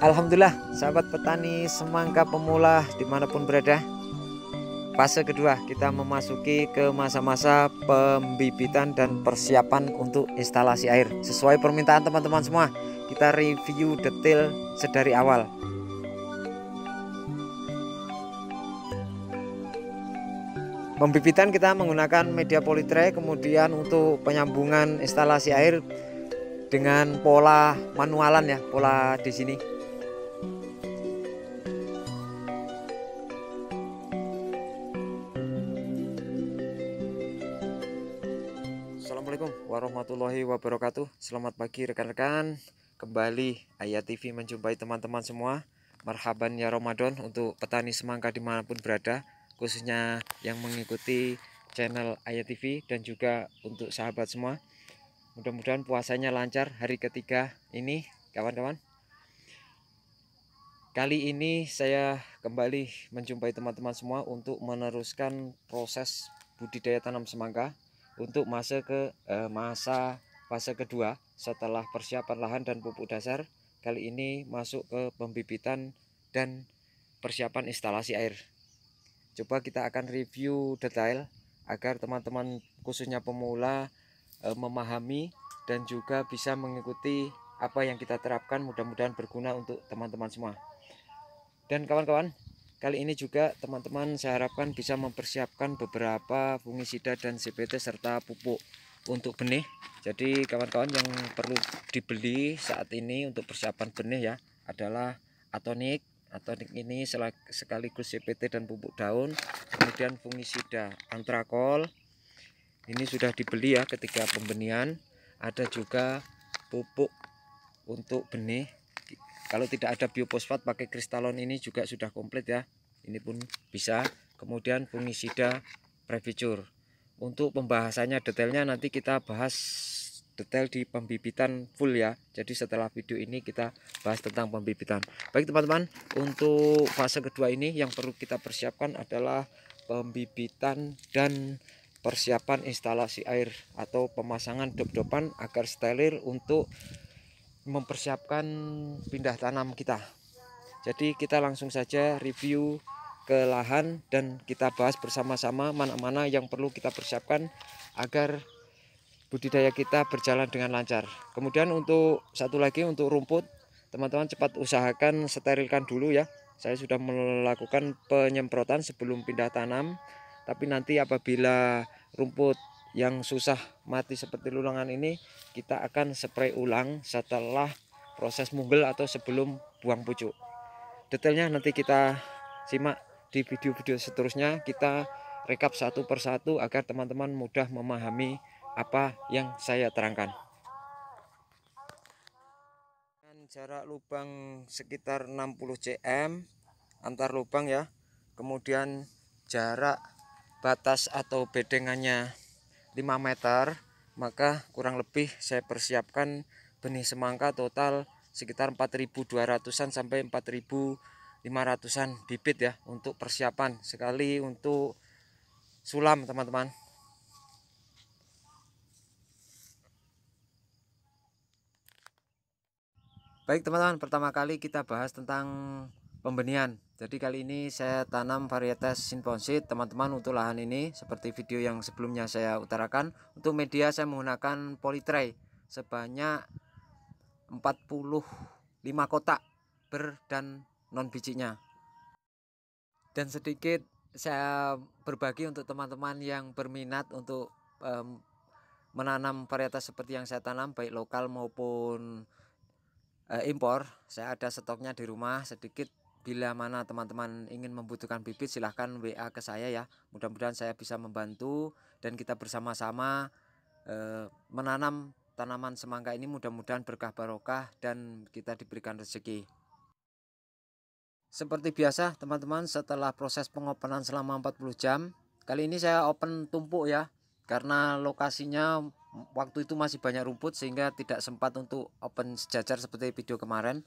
Alhamdulillah, sahabat petani semangka pemula dimanapun berada, fase kedua kita memasuki ke masa-masa pembibitan dan persiapan untuk instalasi air. Sesuai permintaan teman-teman semua, kita review detail sedari awal. Pembibitan kita menggunakan media polytray, kemudian untuk penyambungan instalasi air dengan pola manualan ya, pola di sini. Assalamualaikum warahmatullahi wabarakatuh. Selamat pagi rekan-rekan. Kembali Ayah TV menjumpai teman-teman semua. Marhaban ya Ramadan untuk petani semangka dimanapun berada, khususnya yang mengikuti channel Ayah TV dan juga untuk sahabat semua. Mudah-mudahan puasanya lancar hari ketiga ini kawan-kawan. Kali ini saya kembali menjumpai teman-teman semua untuk meneruskan proses budidaya tanam semangka untuk masa fase kedua setelah persiapan lahan dan pupuk dasar. Kali ini masuk ke pembibitan dan persiapan instalasi air. Coba kita akan review detail agar teman-teman khususnya pemula memahami dan juga bisa mengikuti apa yang kita terapkan. Mudah-mudahan berguna untuk teman-teman semua. Dan kawan-kawan, kali ini juga teman-teman saya harapkan bisa mempersiapkan beberapa fungisida dan CPT serta pupuk untuk benih. Jadi kawan-kawan yang perlu dibeli saat ini untuk persiapan benih ya adalah atonik. Atonik ini sekaligus CPT dan pupuk daun. Kemudian fungisida antrakol. Ini sudah dibeli ya ketika pembenihan. Ada juga pupuk untuk benih. Kalau tidak ada biofosfat pakai kristalon ini juga sudah komplit ya. Ini pun bisa. Kemudian fungisida Previture. Untuk pembahasannya detailnya nanti kita bahas detail di pembibitan full ya. Jadi setelah video ini kita bahas tentang pembibitan. Baik teman-teman, untuk fase kedua ini yang perlu kita persiapkan adalah pembibitan dan persiapan instalasi air atau pemasangan dop-dopan agar steril untuk mempersiapkan pindah tanam kita. Jadi kita langsung saja review ke lahan dan kita bahas bersama-sama mana-mana yang perlu kita persiapkan agar budidaya kita berjalan dengan lancar. Kemudian untuk satu lagi untuk rumput, teman-teman cepat usahakan sterilkan dulu ya. Saya sudah melakukan penyemprotan sebelum pindah tanam, tapi nanti apabila rumput yang susah mati seperti lulangan ini, kita akan spray ulang setelah proses munggel atau sebelum buang pucuk. Detailnya nanti kita simak di video-video seterusnya. Kita rekap satu persatu agar teman-teman mudah memahami apa yang saya terangkan. Jarak lubang sekitar 60 cm antar lubang ya. Kemudian jarak batas atau bedengannya 5 meter. Maka kurang lebih saya persiapkan benih semangka total sekitar 4.200-an sampai 4.500-an bibit ya untuk persiapan sekali untuk sulam teman-teman. Baik teman-teman, pertama kali kita bahas tentang pembenihan. Jadi kali ini saya tanam varietas Sinponsid teman-teman untuk lahan ini seperti video yang sebelumnya saya utarakan. Untuk media saya menggunakan polytray sebanyak 45 kotak ber dan non bijinya. Dan sedikit saya berbagi untuk teman-teman yang berminat untuk menanam varietas seperti yang saya tanam baik lokal maupun impor. Saya ada stoknya di rumah sedikit. Bila mana teman-teman ingin membutuhkan bibit silahkan WA ke saya ya. Mudah-mudahan saya bisa membantu dan kita bersama-sama menanam tanaman semangka ini, mudah-mudahan berkah barokah dan kita diberikan rezeki. Seperti biasa teman-teman, setelah proses pengopenan selama 40 jam, kali ini saya open tumpuk ya, karena lokasinya waktu itu masih banyak rumput sehingga tidak sempat untuk open sejajar seperti video kemarin.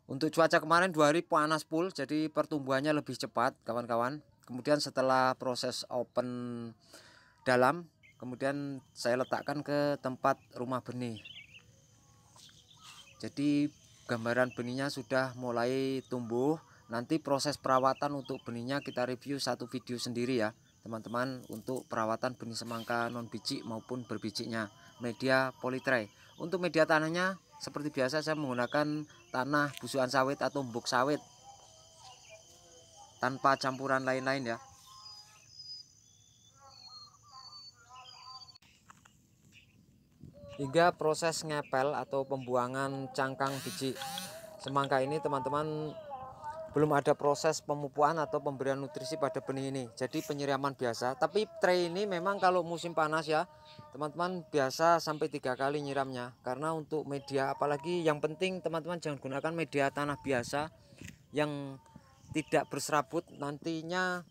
Untuk cuaca kemarin 2 hari panas full, jadi pertumbuhannya lebih cepat kawan-kawan. Kemudian setelah proses open dalam, kemudian saya letakkan ke tempat rumah benih. Jadi gambaran benihnya sudah mulai tumbuh. Nanti proses perawatan untuk benihnya kita review satu video sendiri ya teman-teman, untuk perawatan benih semangka non biji maupun berbijiknya. Media polytray. Untuk media tanahnya seperti biasa saya menggunakan tanah busukan sawit atau mbok sawit tanpa campuran lain-lain ya. Hingga proses ngepel atau pembuangan cangkang biji semangka ini teman-teman, belum ada proses pemupuan atau pemberian nutrisi pada benih ini, jadi penyiraman biasa. Tapi tray ini memang kalau musim panas ya teman-teman biasa sampai 3 kali nyiramnya, karena untuk media, apalagi yang penting teman-teman jangan gunakan media tanah biasa yang tidak berserabut, nantinya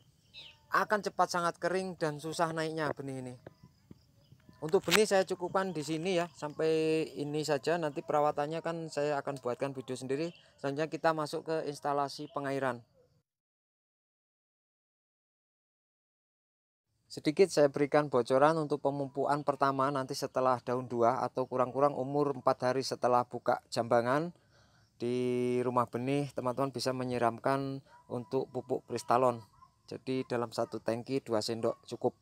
akan cepat sangat kering dan susah naiknya benih ini. Untuk benih saya cukupkan di sini ya, sampai ini saja. Nanti perawatannya kan saya akan buatkan video sendiri. Selanjutnya kita masuk ke instalasi pengairan. Sedikit saya berikan bocoran untuk pemupuan pertama nanti setelah daun 2 atau kurang-kurang umur 4 hari setelah buka jambangan di rumah benih, teman-teman bisa menyiramkan untuk pupuk Pristalon. Jadi dalam satu tangki 2 sendok cukup.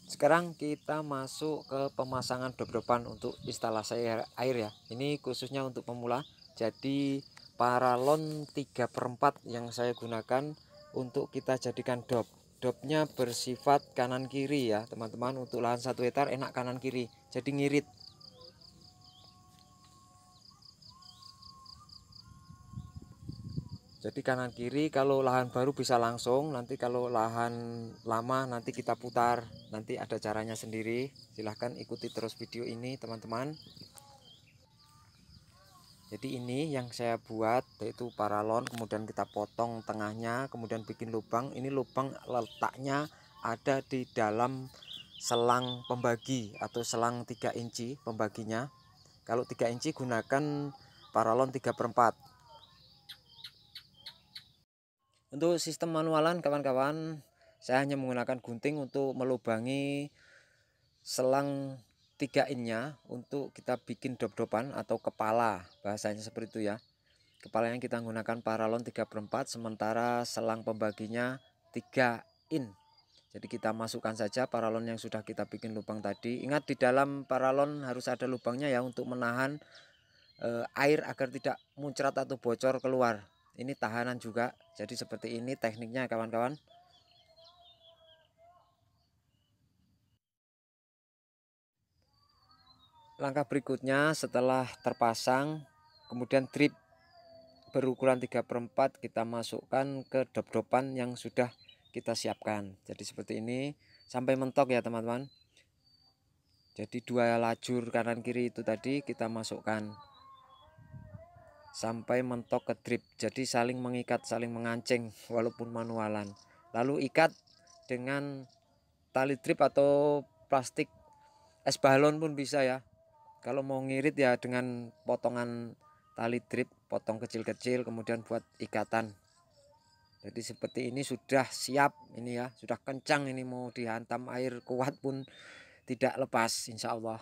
Sekarang kita masuk ke pemasangan dop-dopan untuk instalasi air ya. Ini khususnya untuk pemula. Jadi paralon 3/4 yang saya gunakan untuk kita jadikan dop. Dopnya bersifat kanan kiri ya teman-teman. Untuk lahan 1 hektar enak kanan kiri, jadi ngirit. Jadi kanan kiri kalau lahan baru bisa langsung, nanti kalau lahan lama nanti kita putar, nanti ada caranya sendiri. Silahkan ikuti terus video ini teman-teman. Jadi ini yang saya buat, yaitu paralon, kemudian kita potong tengahnya, kemudian bikin lubang. Ini lubang letaknya ada di dalam selang pembagi atau selang 3 inci pembaginya. Kalau 3 inci gunakan paralon 3/4. Untuk sistem manualan kawan-kawan, saya hanya menggunakan gunting untuk melubangi selang 3 innya untuk kita bikin dop-dopan atau kepala, bahasanya seperti itu ya. Kepala yang kita gunakan paralon 3/4, sementara selang pembaginya 3 in. Jadi kita masukkan saja paralon yang sudah kita bikin lubang tadi. Ingat di dalam paralon harus ada lubangnya ya, untuk menahan air agar tidak muncrat atau bocor keluar. Ini tahanan juga, jadi seperti ini tekniknya kawan-kawan. Langkah berikutnya setelah terpasang, kemudian drip berukuran 3/4 kita masukkan ke dop-dopan yang sudah kita siapkan. Jadi seperti ini sampai mentok ya teman-teman. Jadi 2 lajur kanan kiri itu tadi kita masukkan sampai mentok ke drip, jadi saling mengikat, saling mengancing walaupun manualan. Lalu ikat dengan tali drip atau plastik es balon pun bisa ya. Kalau mau ngirit ya dengan potongan tali drip, potong kecil-kecil kemudian buat ikatan. Jadi seperti ini sudah siap ini ya, sudah kencang ini, mau dihantam air kuat pun tidak lepas insya Allah.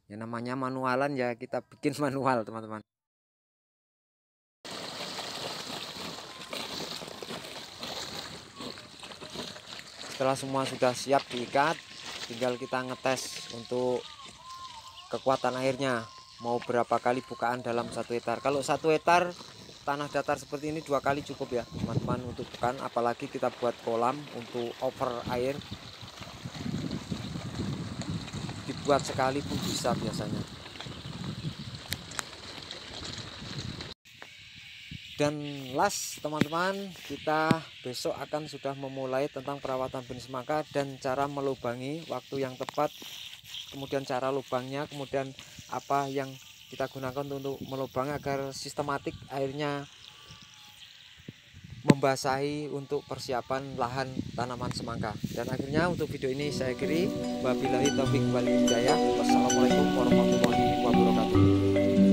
Ya namanya manualan ya, kita bikin manual teman-teman. Setelah semua sudah siap diikat, tinggal kita ngetes untuk kekuatan airnya, mau berapa kali bukaan dalam 1 hektar. Kalau 1 hektar tanah datar seperti ini 2 kali cukup ya teman-teman untuk bukaan, apalagi kita buat kolam untuk over air, dibuat sekali pun bisa biasanya. Dan last teman-teman, kita besok akan sudah memulai tentang perawatan benih semangka dan cara melubangi waktu yang tepat, kemudian cara lubangnya, kemudian apa yang kita gunakan untuk melubang agar sistematik airnya membasahi untuk persiapan lahan tanaman semangka. Dan akhirnya untuk video ini saya akhiri. Wabillahi taufiq wal hidayah. Wassalamualaikum warahmatullahi wabarakatuh.